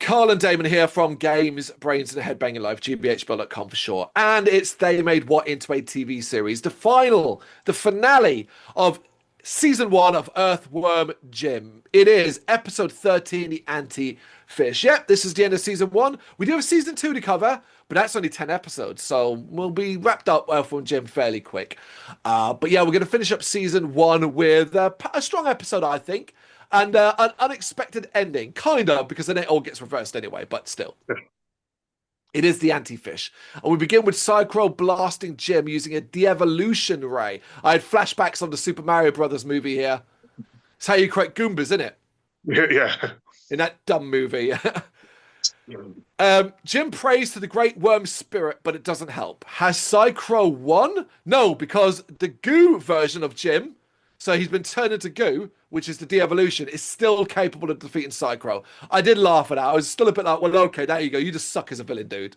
Carl and Damon here from Games, Brains and a Head-Banging Life, gbhblofficial.com for sure. And it's They Made What into a TV series, the finale of season 1 of Earthworm Jim. It is episode 13, The Anti-Fish. Yep, this is the end of season 1. We do have season 2 to cover, but that's only 10 episodes, so we'll be wrapped up Earthworm Jim fairly quick. But yeah, we're going to finish up season 1 with a strong episode, I think. And an unexpected ending, kind of, because then it all gets reversed anyway, but still. It is the anti-fish. And we begin with Psycho blasting Jim using a de-evolution ray. I had flashbacks on the Super Mario Brothers movie here. It's how you create Goombas, isn't it? Yeah. In that dumb movie. Jim prays to the great worm spirit, but it doesn't help. Has Psycho won? No, because the goo version of Jim, so he's been turned into goo, which is the de-evolution, is still capable of defeating Psycho. I did laugh at that. I was still a bit like, well, okay, there you go. You just suck as a villain, dude.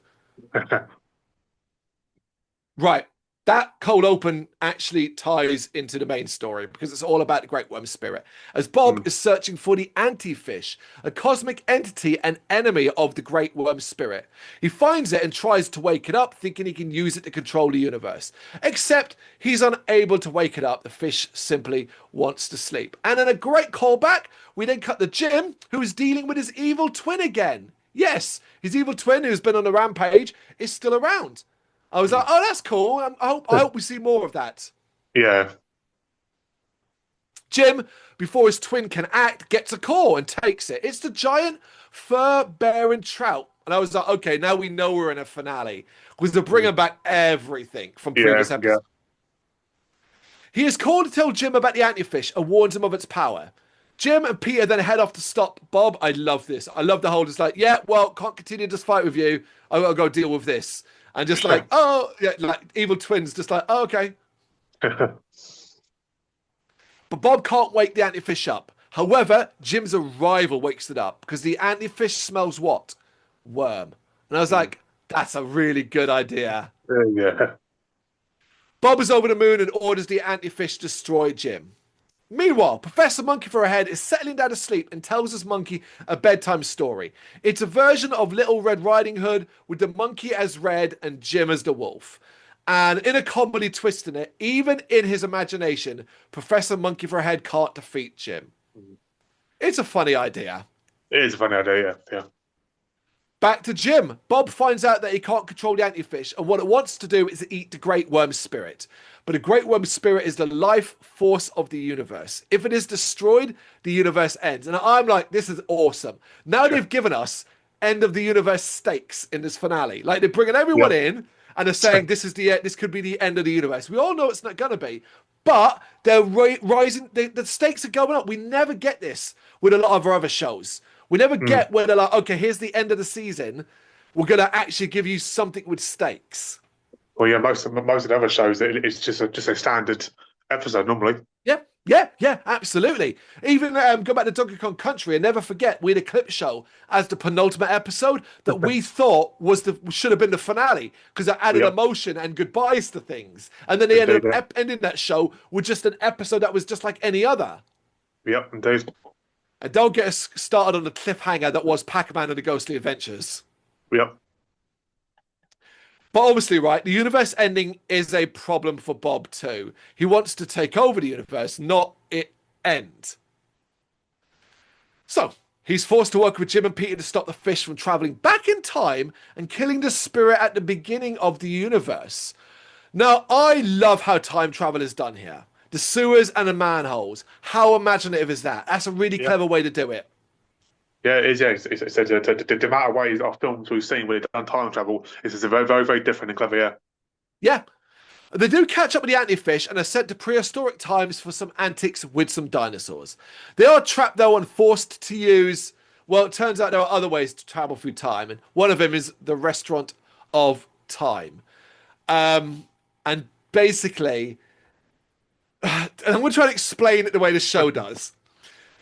Right. That cold open actually ties into the main story because it's all about the Great Worm Spirit. As Bob is searching for the anti-fish, a cosmic entity and enemy of the Great Worm Spirit. He finds it and tries to wake it up, thinking he can use it to control the universe. Except he's unable to wake it up. The fish simply wants to sleep. And in a great callback, we then cut to Jim, who is dealing with his evil twin again. Yes, his evil twin, who's been on a rampage, is still around. I was like, oh, that's cool. I hope we see more of that. Yeah. Jim, before his twin can act, gets a call and takes it. It's the giant fur-bearing trout. And I was like, okay, now we know we're in a finale. Because they're bringing back everything from previous episodes. He is called to tell Jim about the anti-fish and warns him of its power. Jim and Peter then head off to stop Bob. I love this. I love the whole, just like, yeah, well, can't continue this fight with you. I've got to go deal with this. And just like, oh, yeah, like evil twins, just like, oh, okay. But Bob can't wake the anti-fish up. However, Jim's arrival wakes it up because the anti-fish smells what? Worm. And I was like, that's a really good idea. Yeah. Bob is over the moon and orders the anti-fish destroy Jim. Meanwhile, Professor Monkey for a Head is settling down to sleep and tells his monkey a bedtime story. It's a version of Little Red Riding Hood with the monkey as Red and Jim as the wolf. And in a comedy twist in it, even in his imagination, Professor Monkey for a Head can't defeat Jim. It's a funny idea. It is a funny idea, yeah. Back to Jim. Bob finds out that he can't control the anti-fish, and what it wants to do is eat the Great Worm Spirit. But the Great Worm Spirit is the life force of the universe. If it is destroyed, the universe ends. And I'm like, this is awesome. Now they've given us end of the universe stakes in this finale. Like, they're bringing everyone in, and they're saying this could be the end of the universe. We all know it's not going to be. But they're rising. The stakes are going up. We never get this with a lot of our other shows. We never get where they're like, okay, here's the end of the season. We're going to actually give you something with stakes. Well, yeah, most of the other shows, it's just a standard episode normally. Yeah, absolutely. Even go back to Donkey Kong Country and never forget we had a clip show as the penultimate episode that we thought should have been the finale because it added emotion and goodbyes to things. And then they ended up ending that show with just an episode that was just like any other. Yep, indeed. And don't get us started on the cliffhanger that was Pac-Man and the Ghostly Adventures. Yep. But obviously, right, the universe ending is a problem for Bob too. He wants to take over the universe, not it end. So, he's forced to work with Jim and Peter to stop the fish from traveling back in time and killing the spirit at the beginning of the universe. Now, I love how time travel is done here. The sewers and the manholes. How imaginative is that? That's a really clever way to do it. Yeah, it is. Yeah, it's the amount of ways of films we've seen where they've done time travel is very, very, very different and clever. Yeah. Yeah. They do catch up with the anti-fish and are sent to prehistoric times for some antics with some dinosaurs. They are trapped, though, and forced to use... Well, it turns out there are other ways to travel through time, and one of them is the Restaurant of Time. And basically... And I'm going to try to explain it the way the show does.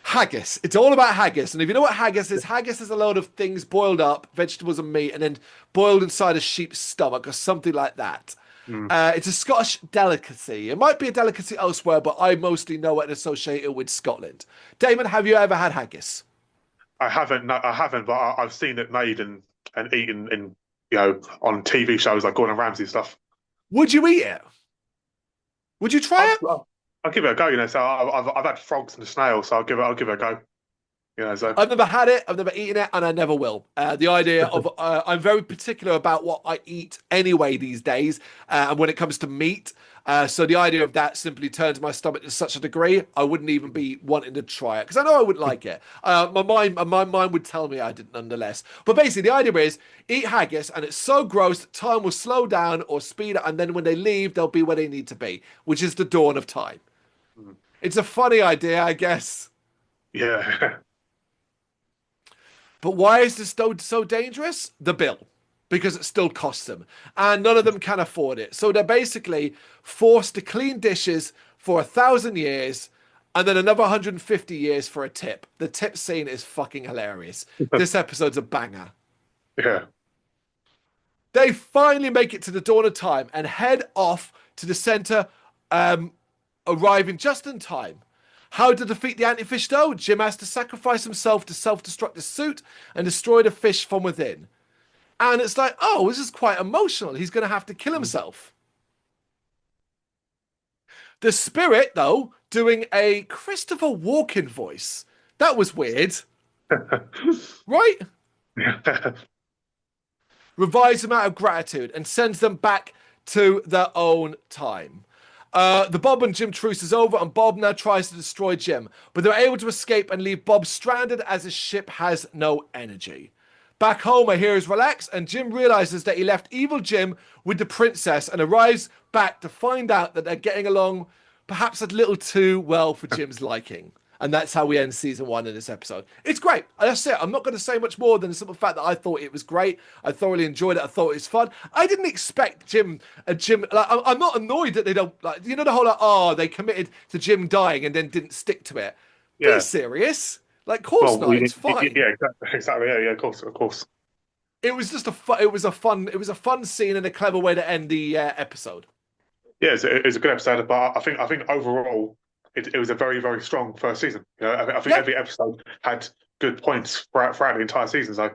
Haggis. It's all about haggis. And if you know what haggis is a load of things boiled up, vegetables and meat, and then boiled inside a sheep's stomach or something like that. It's a Scottish delicacy. It might be a delicacy elsewhere, but I mostly know it and associate it with Scotland. Damon, have you ever had haggis? I haven't. No, I haven't, but I've seen it made and eaten in on TV shows like Gordon Ramsay stuff. Would you eat it? Would you try it? I'll give it a go. So I've had frogs and snails, so I'll give it a go. So I've never had it, I've never eaten it, and I never will. The idea of I'm very particular about what I eat anyway these days, and when it comes to meat. So the idea of that simply turns my stomach to such a degree I wouldn't even be wanting to try it because I know I wouldn't like it. My mind would tell me I didn't nonetheless. But basically, the idea is eat haggis, and it's so gross that time will slow down or speed up, and then when they leave, they'll be where they need to be, which is the dawn of time. It's a funny idea, I guess. yeah. But why is this so dangerous? The bill. Because it still costs them. And none of them can afford it. So they're basically forced to clean dishes for 1,000 years and then another 150 years for a tip. The tip scene is fucking hilarious. This episode's a banger. Yeah. They finally make it to the dawn of time and head off to the center, arriving just in time. How to defeat the anti-fish though? Jim has to sacrifice himself to self-destruct the suit and destroy the fish from within. And it's like, oh, this is quite emotional. He's going to have to kill himself. The spirit, though, doing a Christopher Walken voice. That was weird. Right? Revives them out of gratitude and sends them back to their own time. The Bob and Jim truce is over, and Bob now tries to destroy Jim. But they're able to escape and leave Bob stranded as his ship has no energy. Back home, our heroes relax, and Jim realizes that he left evil Jim with the princess and arrives back to find out that they're getting along perhaps a little too well for Jim's liking. And that's how we end season 1 in this episode. It's great. That's it. I'm not going to say much more than the simple fact that I thought it was great. I thoroughly enjoyed it. I thought it was fun. I didn't expect Jim. Like, I'm not annoyed that they don't, like, the whole, like, oh, they committed to Jim dying and then didn't stick to it. Yeah. Be serious. Like, of course not. It's fine. Yeah, exactly. Yeah, of course. It was just it was a fun scene and a clever way to end the episode. Yeah, it's a good episode, but I think overall it was a very, very strong first season. I think every episode had good points throughout the entire season. So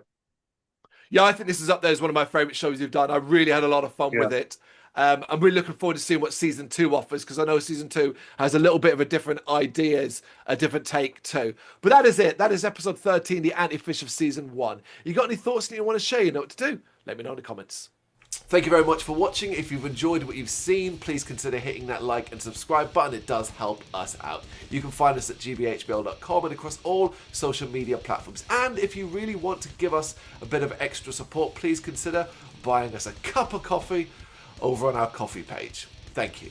yeah, I think this is up there as one of my favorite shows you've done. I really had a lot of fun with it. I'm really looking forward to seeing what season 2 offers, because I know season 2 has a little bit of a different ideas, a different take too. But that is it. That is episode 13, the anti-fish of season 1. You got any thoughts that you want to share? You know what to do. Let me know in the comments. Thank you very much for watching. If you've enjoyed what you've seen, please consider hitting that like and subscribe button. It does help us out. You can find us at gbhbl.com and across all social media platforms. And if you really want to give us a bit of extra support, please consider buying us a cup of coffee over on our coffee page. Thank you.